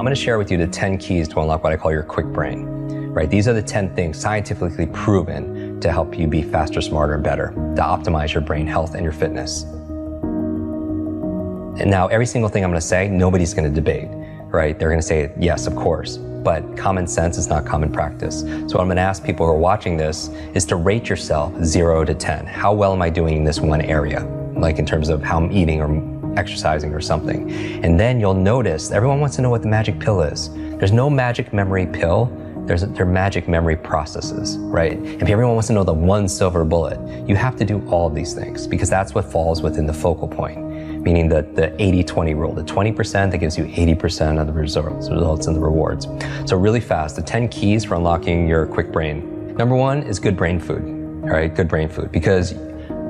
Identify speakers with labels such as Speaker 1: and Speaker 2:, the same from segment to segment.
Speaker 1: going to share with you the 10 keys to unlock what I call your quick brain, right? These are the 10 things scientifically proven to help you be faster, smarter, and better, to optimize your brain health and your fitness. And now every single thing I'm going to say, nobody's going to debate, right? They're going to say, yes, of course, but common sense is not common practice. So what I'm going to ask people who are watching this is to rate yourself 0 to 10. How well am I doing in this one area? Like in terms of how I'm eating or exercising or something. And then you'll notice, everyone wants to know what the magic pill is. There's no magic memory pill. They're magic memory processes, right? If everyone wants to know the one silver bullet, you have to do all of these things because that's what falls within the focal point. Meaning the 80-20 rule, the 20% that gives you 80% of the results and the rewards. So really fast, the 10 keys for unlocking your quick brain. Number 1 is good brain food, all right? Good brain food, because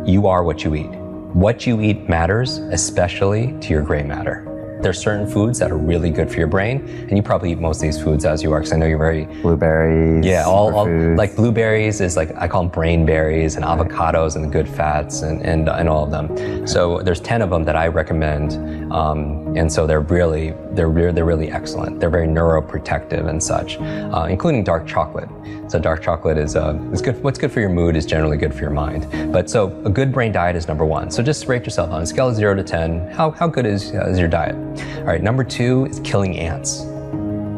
Speaker 1: you are what you eat. What you eat matters, especially to your gray matter. There's certain foods that are really good for your brain, and you probably eat most of these foods as you are, because I know you're very...
Speaker 2: Blueberries,
Speaker 1: yeah, all like blueberries is like, I call them brain berries, and avocados and the good fats and all of them. So there's 10 of them that I recommend, and so they're really excellent. They're very neuroprotective and such, including dark chocolate. So dark chocolate is good. What's good for your mood is generally good for your mind. But so a good brain diet is number 1. So just rate yourself on a scale of 0 to 10. How good is your diet? All right, number 2 is killing ants.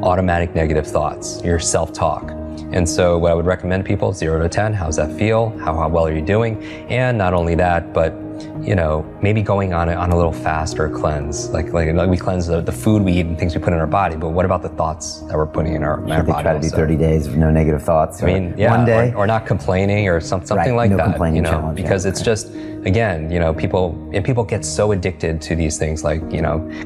Speaker 1: Automatic negative thoughts, your self-talk. And so what I would recommend people, 0 to 10, how's that feel? How well are you doing? And not only that, but maybe going on a little fast or a cleanse. Like we cleanse the food we eat and things we put in our body, but what about the thoughts that we're putting in our body?
Speaker 2: Try to do 30 days of no negative thoughts.
Speaker 1: I mean, yeah,
Speaker 2: 1 day.
Speaker 1: Or not complaining or something
Speaker 2: right,
Speaker 1: like
Speaker 2: no
Speaker 1: that.
Speaker 2: Complaining challenge,
Speaker 1: because it's just, again, people get so addicted to these things like,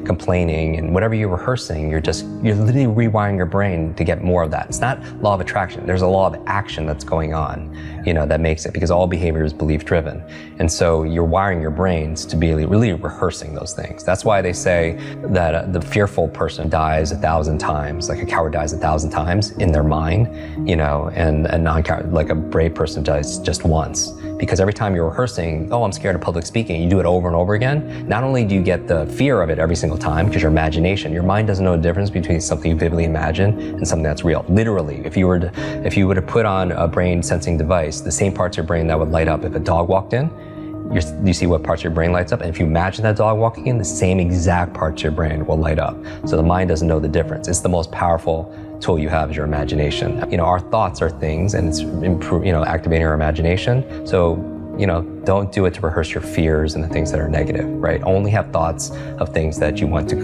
Speaker 1: complaining and whatever you're rehearsing, you're literally rewiring your brain to get more of that. It's not law of attraction. There's a law of action that's going on, that makes it, because all behavior is belief driven. And so you're wiring your brains to be really rehearsing those things. That's why they say that the fearful person dies 1,000 times, like a coward dies 1,000 times in their mind, and a non-coward, like a brave person dies just once. Because every time you're rehearsing, oh, I'm scared of public speaking, you do it over and over again, not only do you get the fear of it every single time, because your mind doesn't know the difference between something you vividly imagine and something that's real. Literally, if you were to put on a brain sensing device, the same parts of your brain that would light up if a dog walked in, you see what parts of your brain lights up, and if you imagine that dog walking in, the same exact parts of your brain will light up. So the mind doesn't know the difference. It's the most powerful tool you have is your imagination. Our thoughts are things, and it's activating our imagination. So don't do it to rehearse your fears and the things that are negative, right? Only have thoughts of things that you want to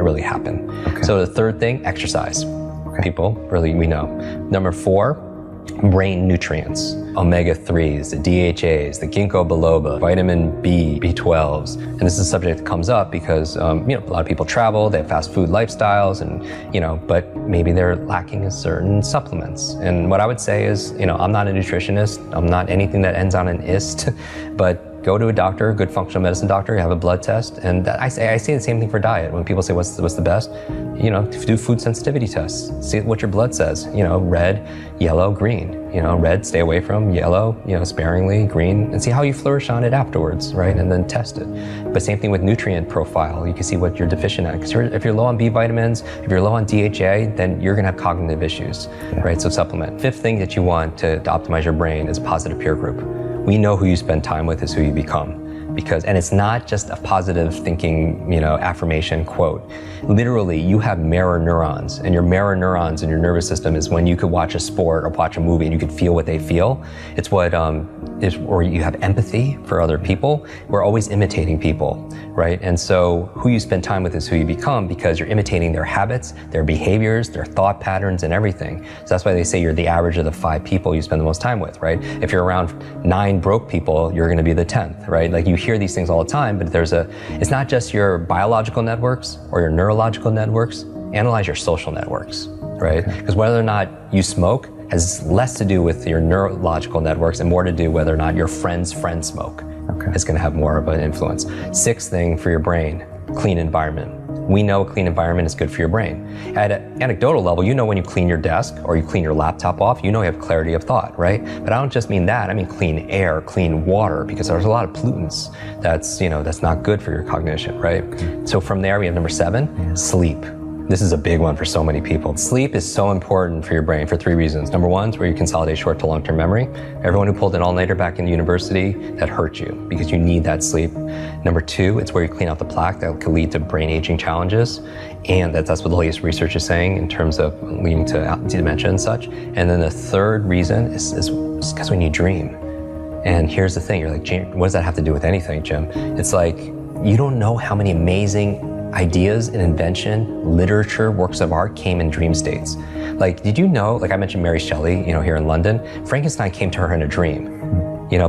Speaker 1: really happen. Okay. So the third thing, exercise. Okay. People really, we know. Number 4, brain nutrients, omega-3s, the DHAs, the ginkgo biloba, vitamin B, B12s. And this is a subject that comes up because, a lot of people travel, they have fast food lifestyles and, but maybe they're lacking in certain supplements. And what I would say is, I'm not a nutritionist. I'm not anything that ends on an ist, but go to a doctor, a good functional medicine doctor, you have a blood test. And I say the same thing for diet. When people say, what's the best? Do food sensitivity tests. See what your blood says. Red, yellow, green. Red, stay away from. Yellow, sparingly. Green, and see how you flourish on it afterwards, right? And then test it. But same thing with nutrient profile. You can see what you're deficient at. Because if you're low on B vitamins, if you're low on DHA, then you're gonna have cognitive issues, right? So supplement. 5th thing that you want to optimize your brain is a positive peer group. We know who you spend time with is who you become. And it's not just a positive thinking, affirmation quote. Literally, you have mirror neurons, and your mirror neurons in your nervous system is when you could watch a sport or watch a movie and you could feel what they feel. It's what or you have empathy for other people. We're always imitating people, right? And so who you spend time with is who you become, because you're imitating their habits, their behaviors, their thought patterns, and everything. So that's why they say you're the average of the 5 people you spend the most time with, right? If you're around 9 broke people, you're gonna be the 10th, right? Like you hear these things all the time, but it's not just your biological networks or your neurological networks. Analyze your social networks, right? Because whether or not you smoke has less to do with your neurological networks and more to do whether or not your friend's friend smoke. Is going to have more of an influence. 6th thing for your brain, clean environment. We know a clean environment is good for your brain. At an anecdotal level, when you clean your desk or you clean your laptop off, you have clarity of thought, right? But I don't just mean that. I mean clean air, clean water, because there's a lot of pollutants that's not good for your cognition, right? So from there, we have number 7, sleep. This is a big one for so many people. Sleep is so important for your brain for 3 reasons. Number one, it's where you consolidate short to long-term memory. Everyone who pulled an all-nighter back in university, that hurt you because you need that sleep. Number two, it's where you clean out the plaque that could lead to brain aging challenges. And that's what the latest research is saying in terms of leading to dementia and such. And then the third reason is because when you dream. And here's the thing, you're like, what does that have to do with anything, Jim? It's like, you don't know how many amazing ideas and invention, literature, works of art came in dream states. Like, did you know, like I mentioned Mary Shelley, here in London, Frankenstein came to her in a dream.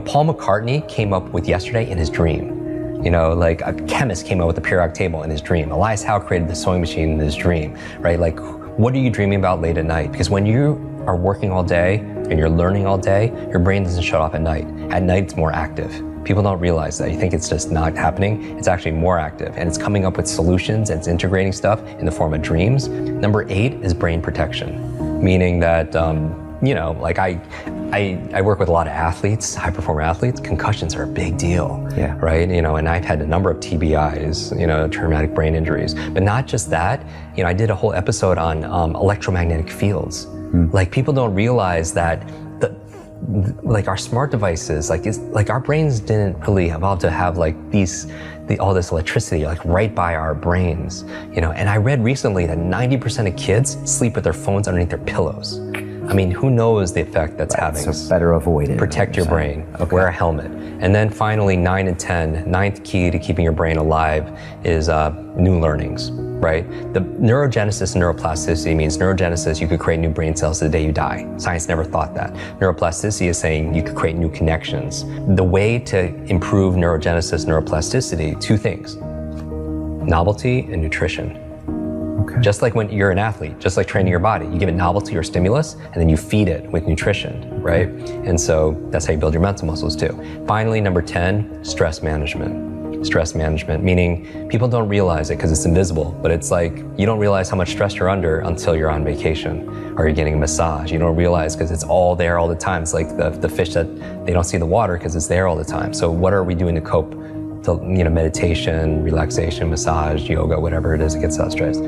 Speaker 1: Paul McCartney came up with Yesterday in his dream. Like a chemist came up with the periodic table in his dream. Elias Howe created the sewing machine in his dream, right? Like, what are you dreaming about late at night? Because when you are working all day and you're learning all day, your brain doesn't shut off at night. At night, it's more active. People don't realize that. You think it's just not happening. It's actually more active, and it's coming up with solutions, and it's integrating stuff in the form of dreams. Number 8 is brain protection, meaning that, like I work with a lot of athletes, high performer athletes. Concussions are a big deal, right? And I've had a number of TBIs, traumatic brain injuries. But not just that, I did a whole episode on electromagnetic fields. Like, people don't realize that like our smart devices, like our brains didn't really evolve to have like all this electricity like right by our brains, And I read recently that 90% of kids sleep with their phones underneath their pillows. I mean, who knows the effect that's having?
Speaker 2: So better avoid it.
Speaker 1: Protect your brain. Okay. Wear a helmet. And then finally, 9 and 10, ninth key to keeping your brain alive is new learnings, right? The neurogenesis and neuroplasticity means neurogenesis, you could create new brain cells the day you die. Science never thought that. Neuroplasticity is saying you could create new connections. The way to improve neurogenesis, neuroplasticity, 2 things: novelty and nutrition. Okay. Just like when you're an athlete, just like training your body, you give it novelty or stimulus, and then you feed it with nutrition, right? And so that's how you build your mental muscles too. Finally, number 10, stress management. Stress management, meaning people don't realize it because it's invisible, but it's like you don't realize how much stress you're under until you're on vacation or you're getting a massage. You don't realize because it's all there all the time. It's like the fish that they don't see the water because it's there all the time. So what are we doing to cope? Meditation, relaxation, massage, yoga, whatever it is that gets us stressed.